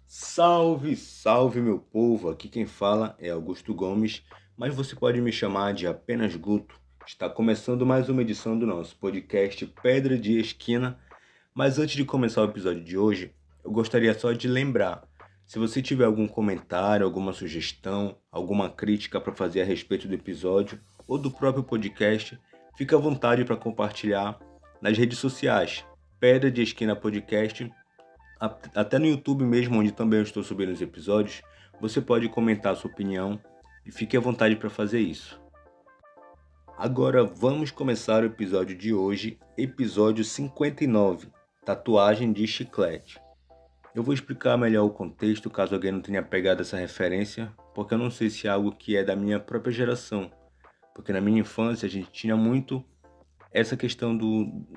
Salve, salve meu povo! Aqui quem fala é Augusto Gomes, mas você pode me chamar de apenas Guto. Está começando mais uma edição do nosso podcast Pedra de Esquina. Mas antes de começar o episódio de hoje, eu gostaria só de lembrar: se você tiver algum comentário, alguma sugestão, alguma crítica para fazer a respeito do episódio ou do próprio podcast, fique à vontade para compartilhar nas redes sociais. Pedra de Esquina Podcast, até no YouTube mesmo, onde também eu estou subindo os episódios, você pode comentar a sua opinião e fique à vontade para fazer isso. Agora vamos começar o episódio de hoje, episódio 59, Tatuagem de Chiclete. Eu vou explicar melhor o contexto caso alguém não tenha pegado essa referência, porque eu não sei se é algo que é da minha própria geração, porque na minha infância a gente tinha muito essa questão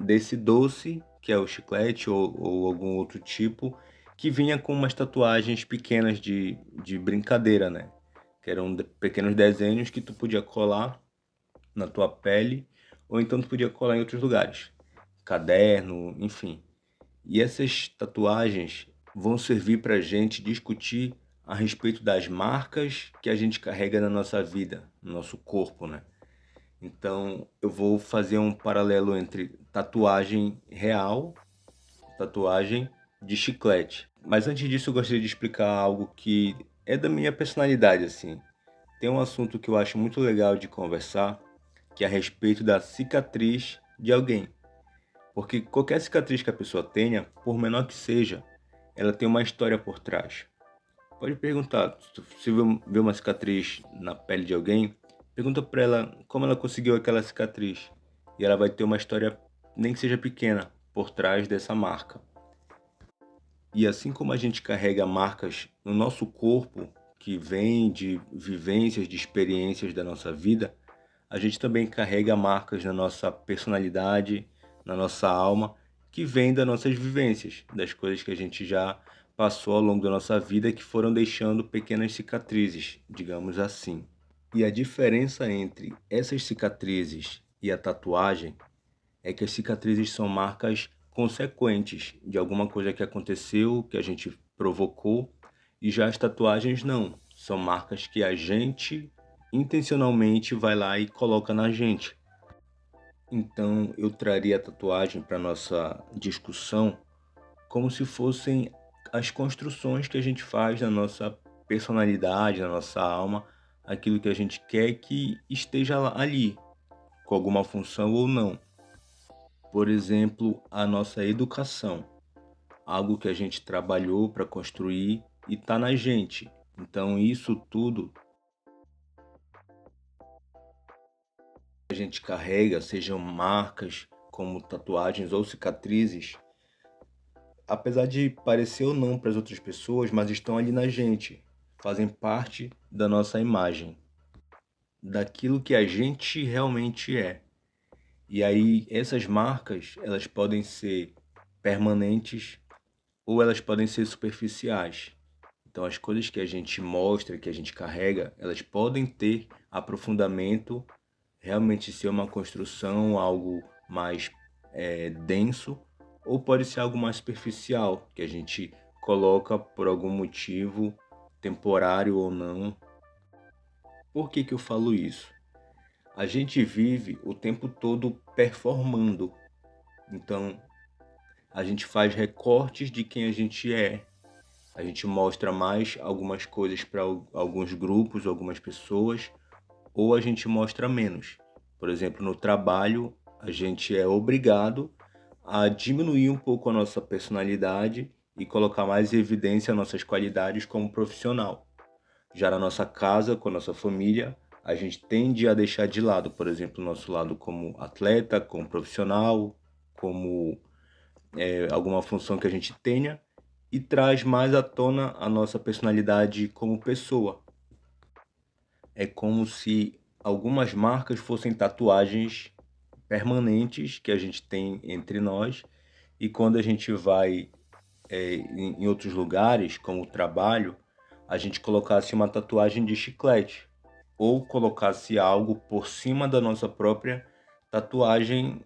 desse doce, que é o chiclete ou algum outro tipo, que vinha com umas tatuagens pequenas de brincadeira, né? Que eram pequenos desenhos que tu podia colar na tua pele, ou então tu podia colar em outros lugares. Caderno, enfim. E essas tatuagens vão servir para a gente discutir a respeito das marcas que a gente carrega na nossa vida, no nosso corpo, né? Então, eu vou fazer um paralelo entre tatuagem real, tatuagem de chiclete. Mas antes disso, eu gostaria de explicar algo que é da minha personalidade, assim. Tem um assunto que eu acho muito legal de conversar, que é a respeito da cicatriz de alguém. Porque qualquer cicatriz que a pessoa tenha, por menor que seja, ela tem uma história por trás. Pode perguntar, se vê uma cicatriz na pele de alguém, pergunta para ela como ela conseguiu aquela cicatriz. E ela vai ter uma história, nem que seja pequena, por trás dessa marca. E assim como a gente carrega marcas no nosso corpo, que vêm de vivências, de experiências da nossa vida, a gente também carrega marcas na nossa personalidade, na nossa alma, que vêm das nossas vivências, das coisas que a gente já passou ao longo da nossa vida que foram deixando pequenas cicatrizes, digamos assim. E a diferença entre essas cicatrizes e a tatuagem é que as cicatrizes são marcas consequentes de alguma coisa que aconteceu, que a gente provocou, e já as tatuagens não. São marcas que a gente intencionalmente vai lá e coloca na gente. Então eu traria a tatuagem para nossa discussão como se fossem as construções que a gente faz na nossa personalidade, na nossa alma, aquilo que a gente quer que esteja ali, com alguma função ou não. Por exemplo, a nossa educação, algo que a gente trabalhou para construir e está na gente. Então, isso tudo a gente carrega, sejam marcas como tatuagens ou cicatrizes, apesar de parecer ou não para as outras pessoas, mas estão ali na gente, fazem parte da nossa imagem, daquilo que a gente realmente é. E aí, essas marcas, elas podem ser permanentes ou elas podem ser superficiais. Então, as coisas que a gente mostra, que a gente carrega, elas podem ter aprofundamento, realmente ser uma construção, algo mais denso, ou pode ser algo mais superficial, que a gente coloca por algum motivo, temporário ou não. Por que que eu falo isso? A gente vive o tempo todo performando. Então, a gente faz recortes de quem a gente é. A gente mostra mais algumas coisas para alguns grupos, algumas pessoas, ou a gente mostra menos. Por exemplo, no trabalho, a gente é obrigado a diminuir um pouco a nossa personalidade e colocar mais em evidência nossas qualidades como profissional. Já na nossa casa, com a nossa família, a gente tende a deixar de lado, por exemplo, o nosso lado como atleta, como profissional, como alguma função que a gente tenha, e traz mais à tona a nossa personalidade como pessoa. É como se algumas marcas fossem tatuagens permanentes que a gente tem entre nós, e quando a gente vai em outros lugares, como o trabalho, a gente colocasse uma tatuagem de chiclete, ou colocasse algo por cima da nossa própria tatuagem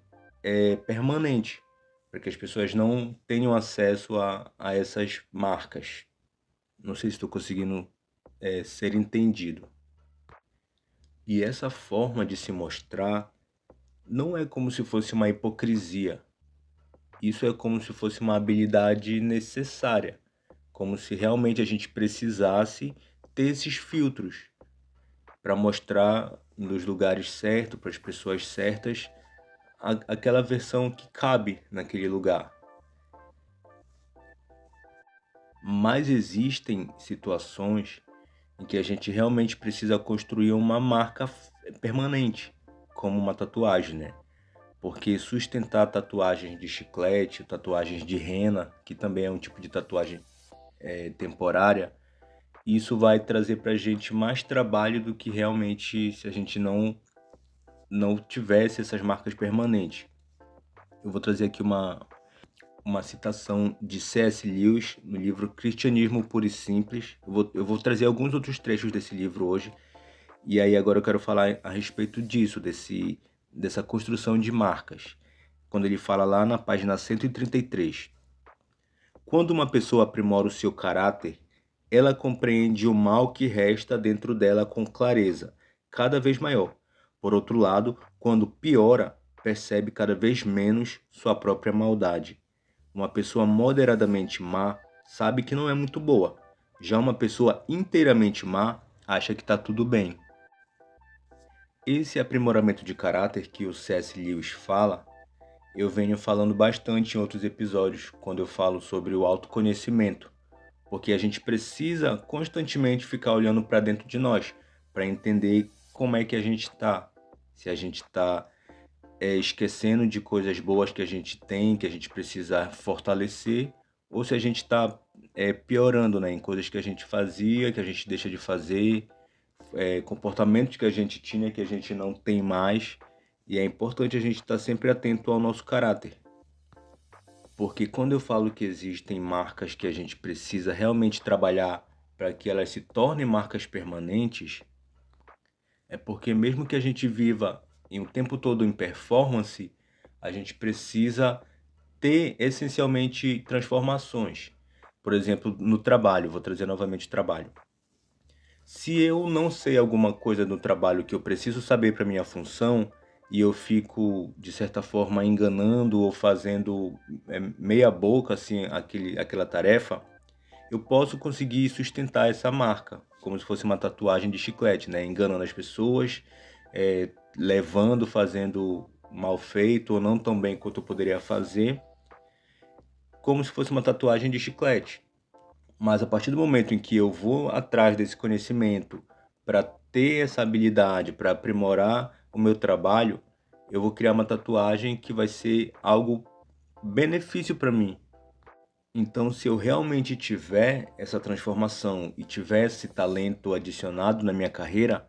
permanente, para que as pessoas não tenham acesso a essas marcas. Não sei se estou conseguindo ser entendido. E essa forma de se mostrar não é como se fosse uma hipocrisia. Isso é como se fosse uma habilidade necessária, como se realmente a gente precisasse ter esses filtros para mostrar nos lugares certos, para as pessoas certas, aquela versão que cabe naquele lugar. Mas existem situações em que a gente realmente precisa construir uma marca permanente, como uma tatuagem, né? Porque sustentar tatuagens de chiclete, tatuagens de rena, que também é um tipo de tatuagem temporária, isso vai trazer pra gente mais trabalho do que realmente se a gente não tivesse essas marcas permanentes. Eu vou trazer aqui uma citação de C.S. Lewis no livro Cristianismo Puro e Simples. Eu vou trazer alguns outros trechos desse livro hoje. E aí agora eu quero falar a respeito disso, dessa construção de marcas. Quando ele fala lá na página 133. Quando uma pessoa aprimora o seu caráter, ela compreende o mal que resta dentro dela com clareza, cada vez maior. Por outro lado, quando piora, percebe cada vez menos sua própria maldade. Uma pessoa moderadamente má sabe que não é muito boa. Já uma pessoa inteiramente má acha que está tudo bem. Esse aprimoramento de caráter que o C.S. Lewis fala, eu venho falando bastante em outros episódios, quando eu falo sobre o autoconhecimento, porque a gente precisa constantemente ficar olhando para dentro de nós, para entender como é que a gente está. Se a gente está esquecendo de coisas boas que a gente tem, que a gente precisa fortalecer, ou se a gente está piorando, né, em coisas que a gente fazia, que a gente deixa de fazer, comportamentos que a gente tinha que a gente não tem mais. E é importante a gente estar sempre atento ao nosso caráter. Porque quando eu falo que existem marcas que a gente precisa realmente trabalhar para que elas se tornem marcas permanentes, é porque mesmo que a gente viva o tempo todo em performance, a gente precisa ter essencialmente transformações. Por exemplo, no trabalho, vou trazer novamente o trabalho. Se eu não sei alguma coisa no trabalho que eu preciso saber para minha função e eu fico, de certa forma, enganando ou fazendo meia boca assim, aquela tarefa, eu posso conseguir sustentar essa marca, como se fosse uma tatuagem de chiclete, né? Enganando as pessoas, levando, fazendo mal feito ou não tão bem quanto eu poderia fazer, como se fosse uma tatuagem de chiclete. Mas a partir do momento em que eu vou atrás desse conhecimento para ter essa habilidade, para aprimorar o meu trabalho, eu vou criar uma tatuagem que vai ser algo benefício para mim. Então, se eu realmente tiver essa transformação e tiver esse talento adicionado na minha carreira,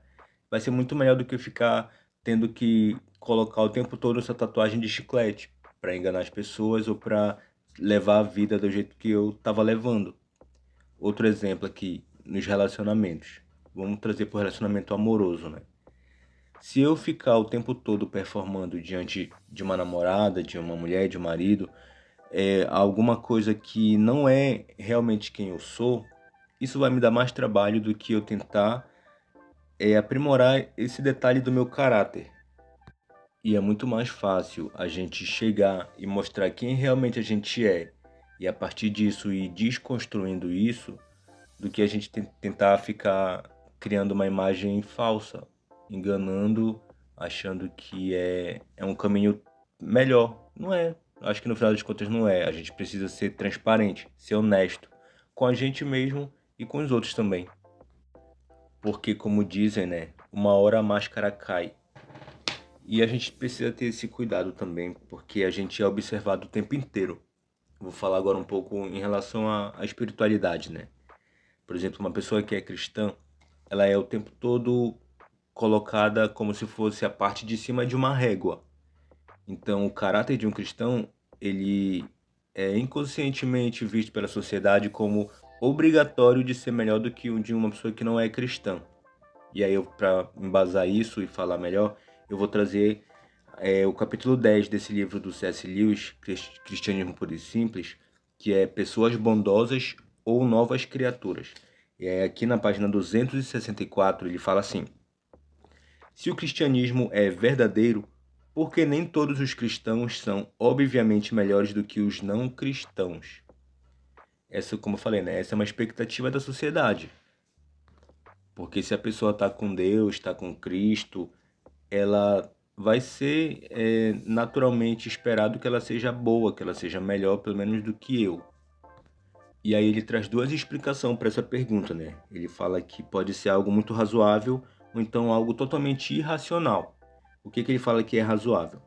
vai ser muito melhor do que eu ficar tendo que colocar o tempo todo essa tatuagem de chiclete para enganar as pessoas ou para levar a vida do jeito que eu estava levando. Outro exemplo aqui, nos relacionamentos. Vamos trazer para o relacionamento amoroso, né? Se eu ficar o tempo todo performando diante de uma namorada, de uma mulher, de um marido, alguma coisa que não é realmente quem eu sou, isso vai me dar mais trabalho do que eu tentar aprimorar esse detalhe do meu caráter. E é muito mais fácil a gente chegar e mostrar quem realmente a gente é, e a partir disso ir desconstruindo isso, do que a gente tentar ficar criando uma imagem falsa, enganando, achando que é um caminho melhor. Não é. Acho que no final das contas não é. A gente precisa ser transparente, ser honesto com a gente mesmo e com os outros também. Porque, como dizem, né? Uma hora a máscara cai. E a gente precisa ter esse cuidado também, porque a gente é observado o tempo inteiro. Vou falar agora um pouco em relação à espiritualidade, né? Por exemplo, uma pessoa que é cristã, ela é o tempo todo colocada como se fosse a parte de cima de uma régua. Então, o caráter de um cristão, ele é inconscientemente visto pela sociedade como obrigatório de ser melhor do que o de uma pessoa que não é cristã. E aí, para embasar isso e falar melhor, eu vou trazer o capítulo 10 desse livro do C.S. Lewis, Cristianismo Puro e Simples, que é Pessoas Bondosas ou novas criaturas. E aí aqui na página 264 ele fala assim: se o cristianismo é verdadeiro, por que nem todos os cristãos são obviamente melhores do que os não cristãos? Essa, como eu falei, né? Essa é uma expectativa da sociedade. Porque se a pessoa está com Deus, está com Cristo, ela vai ser naturalmente esperado que ela seja boa, que ela seja melhor, pelo menos, do que eu. E aí ele traz duas explicações para essa pergunta, né? Ele fala que pode ser algo muito razoável ou então algo totalmente irracional. O que ele fala que é razoável?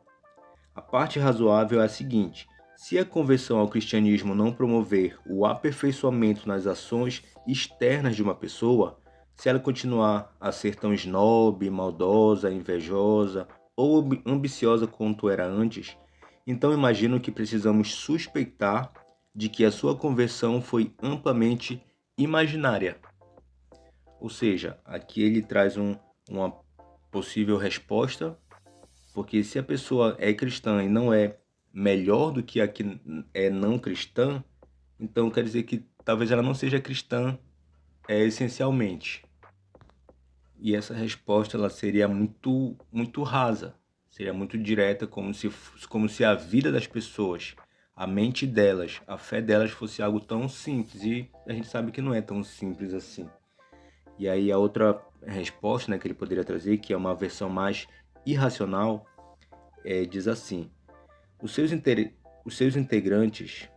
A parte razoável é a seguinte: se a conversão ao cristianismo não promover o aperfeiçoamento nas ações externas de uma pessoa, se ela continuar a ser tão snob, maldosa, invejosa ou ambiciosa quanto era antes, então imagino que precisamos suspeitar de que a sua conversão foi amplamente imaginária. Ou seja, aqui ele traz uma possível resposta, porque se a pessoa é cristã e não é melhor do que a que é não cristã, então quer dizer que talvez ela não seja cristã essencialmente. E essa resposta ela seria muito rasa, seria muito direta, como se a vida das pessoas, a mente delas, a fé delas fosse algo tão simples. E a gente sabe que não é tão simples assim. E aí a outra resposta, né, que ele poderia trazer, que é uma versão mais irracional, diz assim: os seus integrantes,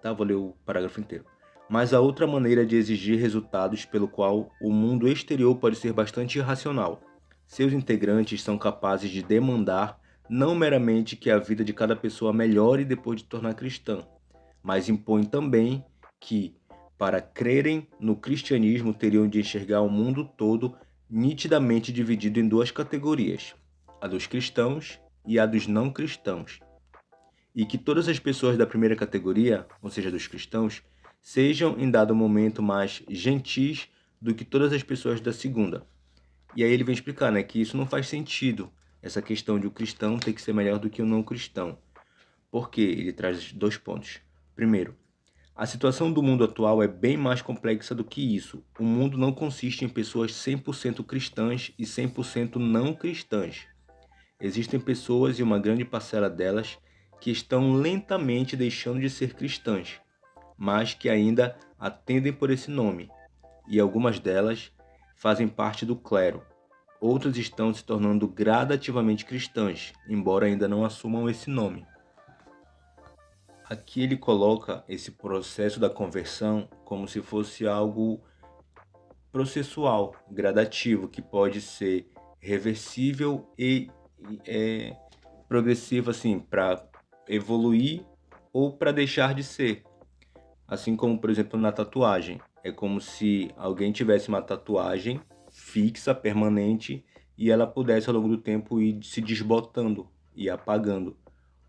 tá, vou ler o parágrafo inteiro. Mas há outra maneira de exigir resultados pelo qual o mundo exterior pode ser bastante irracional. Seus integrantes são capazes de demandar não meramente que a vida de cada pessoa melhore depois de tornar cristã, mas impõem também que, para crerem no cristianismo, teriam de enxergar o mundo todo nitidamente dividido em duas categorias: a dos cristãos e a dos não cristãos, e que todas as pessoas da primeira categoria, ou seja, dos cristãos, sejam em dado momento mais gentis do que todas as pessoas da segunda. E aí ele vem explicar, né, que isso não faz sentido, essa questão de o cristão ter que ser melhor do que o não cristão. Por quê? Ele traz dois pontos. Primeiro, a situação do mundo atual é bem mais complexa do que isso. O mundo não consiste em pessoas 100% cristãs e 100% não cristãs. Existem pessoas, e uma grande parcela delas, que estão lentamente deixando de ser cristãs, mas que ainda atendem por esse nome, e algumas delas fazem parte do clero. Outras estão se tornando gradativamente cristãs, embora ainda não assumam esse nome. Aqui ele coloca esse processo da conversão como se fosse algo processual, gradativo, que pode ser reversível e progressivo, assim, para evoluir ou para deixar de ser. Assim como, por exemplo, na tatuagem. É como se alguém tivesse uma tatuagem fixa, permanente, e ela pudesse ao longo do tempo ir se desbotando e apagando.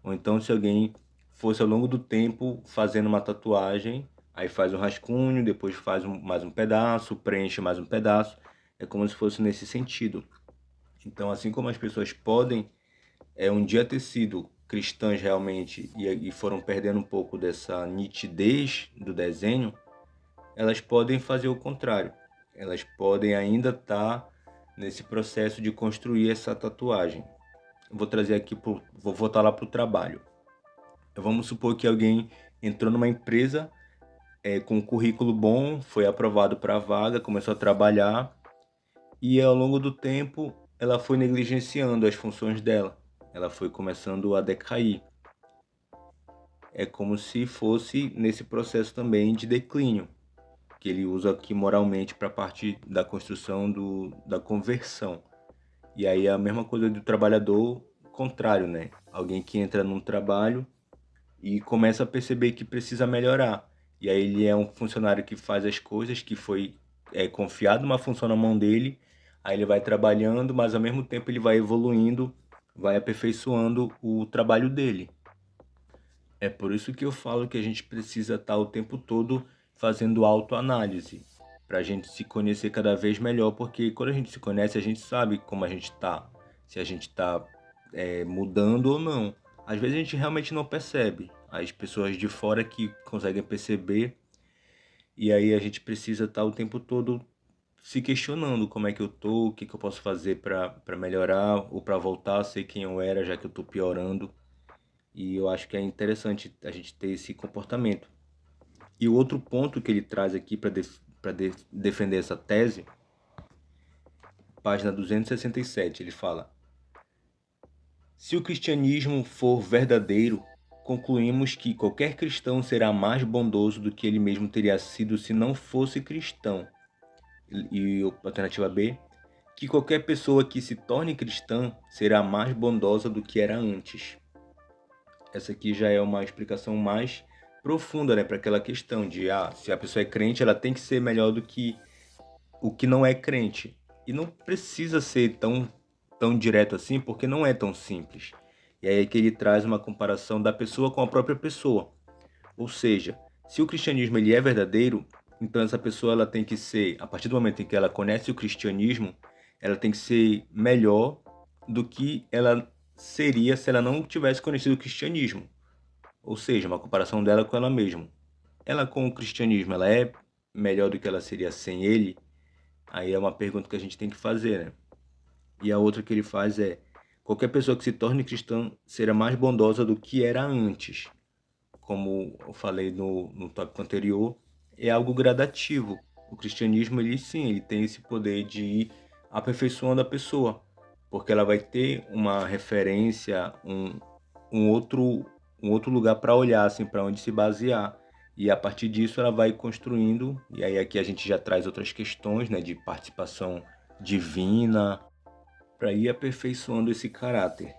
Ou então se alguém fosse ao longo do tempo fazendo uma tatuagem, aí faz um rascunho, depois faz mais um pedaço, preenche mais um pedaço. É como se fosse nesse sentido. Então, assim como as pessoas podem um dia ter sido cristãs realmente e foram perdendo um pouco dessa nitidez do desenho, elas podem fazer o contrário. Elas podem ainda estar nesse processo de construir essa tatuagem. Vou trazer aqui, vou voltar lá para o trabalho. Vamos supor que alguém entrou numa empresa com um currículo bom, foi aprovado para a vaga, começou a trabalhar e ao longo do tempo ela foi negligenciando as funções dela. Ela foi começando a decair. É como se fosse nesse processo também de declínio, que ele usa aqui moralmente para a parte da construção da conversão. E aí é a mesma coisa do trabalhador contrário, né? Alguém que entra num trabalho e começa a perceber que precisa melhorar. E aí ele é um funcionário que faz as coisas, que foi confiado uma função na mão dele, aí ele vai trabalhando, mas ao mesmo tempo ele vai evoluindo, vai aperfeiçoando o trabalho dele. É por isso que eu falo que a gente precisa estar o tempo todo fazendo autoanálise, para a gente se conhecer cada vez melhor, porque quando a gente se conhece, a gente sabe como a gente está, se a gente está mudando ou não. Às vezes a gente realmente não percebe, as pessoas de fora que conseguem perceber, E aí a gente precisa estar o tempo todo se questionando como é que eu tô, o que que eu posso fazer para melhorar ou para voltar a ser quem eu era, já que eu tô piorando. E eu acho que é interessante a gente ter esse comportamento. E o outro ponto que ele traz aqui para defender essa tese, página 267, ele fala: se o cristianismo for verdadeiro, concluímos que qualquer cristão será mais bondoso do que ele mesmo teria sido se não fosse cristão. E alternativa B, que qualquer pessoa que se torne cristã será mais bondosa do que era antes. Essa aqui já é uma explicação mais profunda, né, para aquela questão de se a pessoa é crente, ela tem que ser melhor do que o que não é crente. E não precisa ser tão direto assim, porque não é tão simples. E aí é que ele traz uma comparação da pessoa com a própria pessoa. Ou seja, se o cristianismo ele é verdadeiro, então essa pessoa ela tem que ser, a partir do momento em que ela conhece o cristianismo, ela tem que ser melhor do que ela seria se ela não tivesse conhecido o cristianismo. Ou seja, uma comparação dela com ela mesma. Ela com o cristianismo, ela é melhor do que ela seria sem ele? Aí é uma pergunta que a gente tem que fazer, né? E a outra que ele faz é: qualquer pessoa que se torne cristã será mais bondosa do que era antes. Como eu falei no tópico anterior, é algo gradativo. O cristianismo, ele sim, ele tem esse poder de ir aperfeiçoando a pessoa, porque ela vai ter uma referência, um outro, um outro lugar para olhar, assim, para onde se basear. E a partir disso ela vai construindo, e aí aqui a gente já traz outras questões, né, de participação divina, para ir aperfeiçoando esse caráter.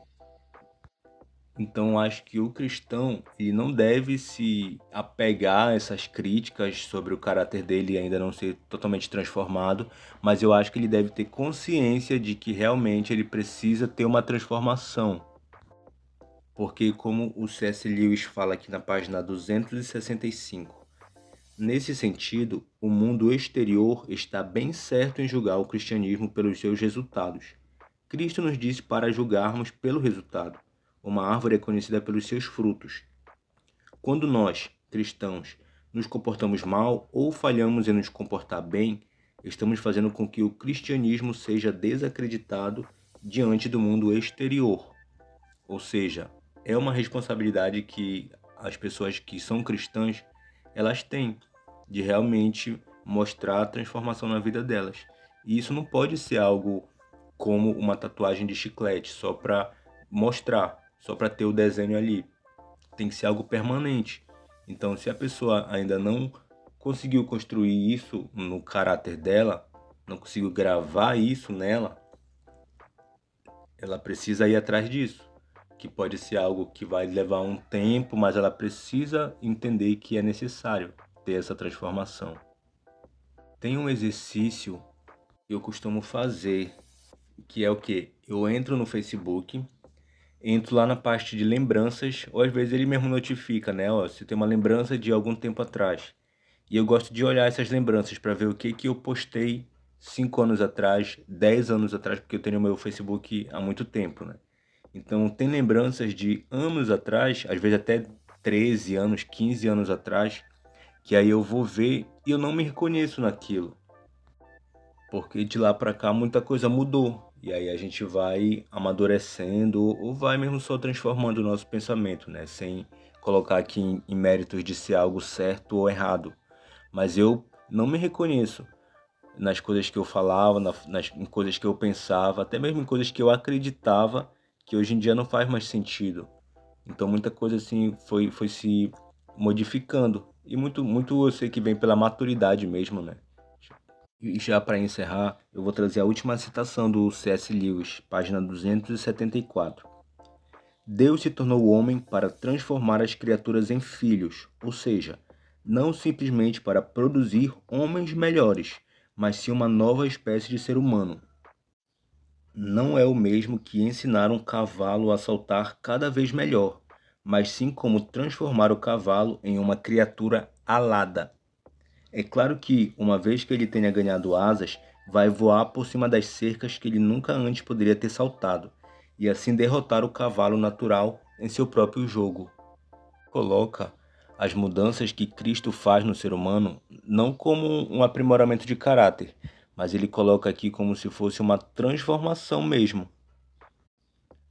Então, acho que o cristão ele não deve se apegar a essas críticas sobre o caráter dele ainda não ser totalmente transformado, mas eu acho que ele deve ter consciência de que realmente ele precisa ter uma transformação. Porque, como o C.S. Lewis fala aqui na página 265, nesse sentido, o mundo exterior está bem certo em julgar o cristianismo pelos seus resultados. Cristo nos disse para julgarmos pelo resultado. Uma árvore é conhecida pelos seus frutos. Quando nós, cristãos, nos comportamos mal ou falhamos em nos comportar bem, estamos fazendo com que o cristianismo seja desacreditado diante do mundo exterior. Ou seja, é uma responsabilidade que as pessoas que são cristãs, elas têm de realmente mostrar a transformação na vida delas. E isso não pode ser algo como uma tatuagem de chiclete, só para mostrar, só para ter o desenho ali. Tem que ser algo permanente. Então, se a pessoa ainda não conseguiu construir isso no caráter dela, não conseguiu gravar isso nela, ela precisa ir atrás disso, que pode ser algo que vai levar um tempo, mas ela precisa entender que é necessário ter essa transformação. Tem um exercício que eu costumo fazer, que é o quê? Eu entro no Facebook, entro lá na parte de lembranças, ou às vezes ele mesmo notifica, né? Ó, se tem uma lembrança de algum tempo atrás. E eu gosto de olhar essas lembranças para ver o que que eu postei 5 anos atrás, 10 anos atrás, porque eu tenho meu Facebook há muito tempo, né? Então tem lembranças de anos atrás, às vezes até 13 anos, 15 anos atrás, que aí eu vou ver e eu não me reconheço naquilo. Porque de lá para cá muita coisa mudou. E aí a gente vai amadurecendo ou vai mesmo só transformando o nosso pensamento, né? Sem colocar aqui em méritos de ser algo certo ou errado. Mas eu não me reconheço nas coisas que eu falava, em coisas que eu pensava, até mesmo em coisas que eu acreditava que hoje em dia não faz mais sentido. Então muita coisa assim foi se modificando. E muito eu sei que vem pela maturidade mesmo, né? E já para encerrar, eu vou trazer a última citação do C.S. Lewis, página 274. Deus se tornou homem para transformar as criaturas em filhos, ou seja, não simplesmente para produzir homens melhores, mas sim uma nova espécie de ser humano. Não é o mesmo que ensinar um cavalo a saltar cada vez melhor, mas sim como transformar o cavalo em uma criatura alada. É claro que, uma vez que ele tenha ganhado asas, vai voar por cima das cercas que ele nunca antes poderia ter saltado, e assim derrotar o cavalo natural em seu próprio jogo. Coloca as mudanças que Cristo faz no ser humano, não como um aprimoramento de caráter, mas ele coloca aqui como se fosse uma transformação mesmo.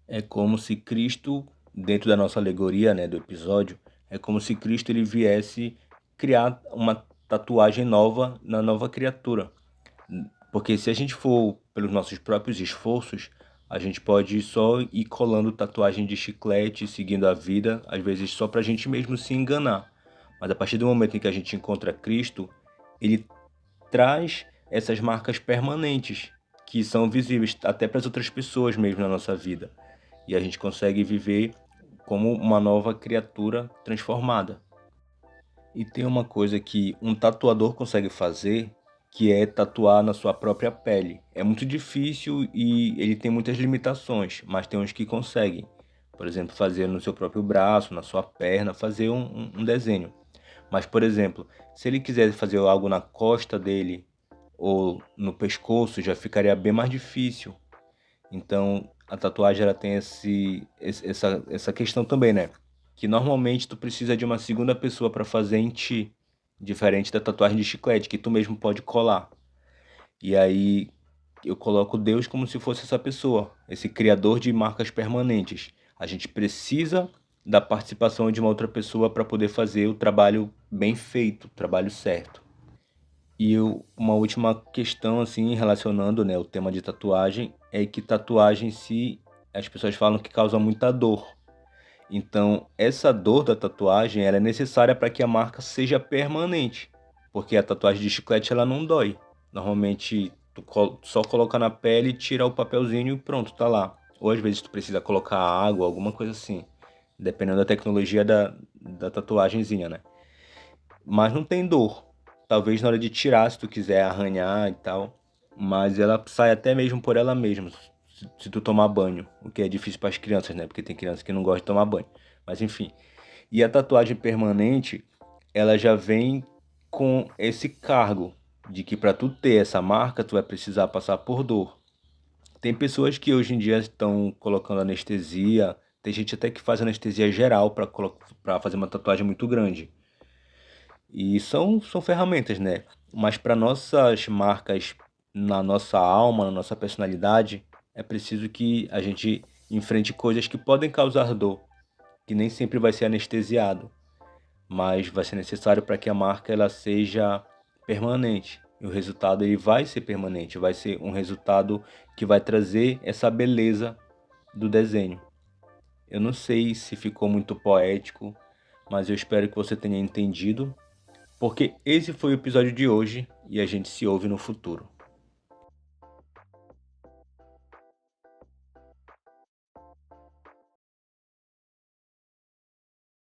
É como se Cristo, dentro da nossa alegoria, né, do episódio, é como se Cristo ele viesse criar uma tatuagem nova na nova criatura. Porque se a gente for pelos nossos próprios esforços, a gente pode só ir colando tatuagem de chiclete, seguindo a vida, às vezes só para a gente mesmo se enganar. Mas a partir do momento em que a gente encontra Cristo, ele traz essas marcas permanentes, que são visíveis até para as outras pessoas mesmo na nossa vida. E a gente consegue viver como uma nova criatura transformada. E tem uma coisa que um tatuador consegue fazer, que é tatuar na sua própria pele. É muito difícil e ele tem muitas limitações, mas tem uns que conseguem. Por exemplo, fazer no seu próprio braço, na sua perna, fazer um desenho. Mas, por exemplo, se ele quiser fazer algo na costa dele ou no pescoço, já ficaria bem mais difícil. Então, a tatuagem ela tem essa questão também, né? Que normalmente tu precisa de uma segunda pessoa para fazer em ti, diferente da tatuagem de chiclete, que tu mesmo pode colar. E aí eu coloco Deus como se fosse essa pessoa, esse criador de marcas permanentes. A gente precisa da participação de uma outra pessoa para poder fazer o trabalho bem feito, o trabalho certo. Uma última questão, assim, relacionando, né, o tema de tatuagem, é que tatuagem em si, as pessoas falam que causa muita dor. Então, essa dor da tatuagem, ela é necessária para que a marca seja permanente, porque a tatuagem de chiclete, ela não dói. Normalmente, só coloca na pele, tira o papelzinho e pronto, tá lá. Ou às vezes tu precisa colocar água, alguma coisa assim, dependendo da tecnologia da tatuagenzinha, né? Mas não tem dor. Talvez na hora de tirar, se tu quiser arranhar e tal. Mas ela sai até mesmo por ela mesma, se tu tomar banho. O que é difícil para as crianças, né? Porque tem crianças que não gostam de tomar banho. Mas enfim. E a tatuagem permanente, ela já vem com esse cargo de que para tu ter essa marca, tu vai precisar passar por dor. Tem pessoas que hoje em dia estão colocando anestesia. Tem gente até que faz anestesia geral para fazer uma tatuagem muito grande. E são ferramentas, né? Mas para nossas marcas, na nossa alma, na nossa personalidade, é preciso que a gente enfrente coisas que podem causar dor, que nem sempre vai ser anestesiado, mas vai ser necessário para que a marca ela seja permanente. E o resultado ele vai ser permanente, vai ser um resultado que vai trazer essa beleza do desenho. Eu não sei se ficou muito poético, mas eu espero que você tenha entendido porque esse foi o episódio de hoje e a gente se ouve no futuro.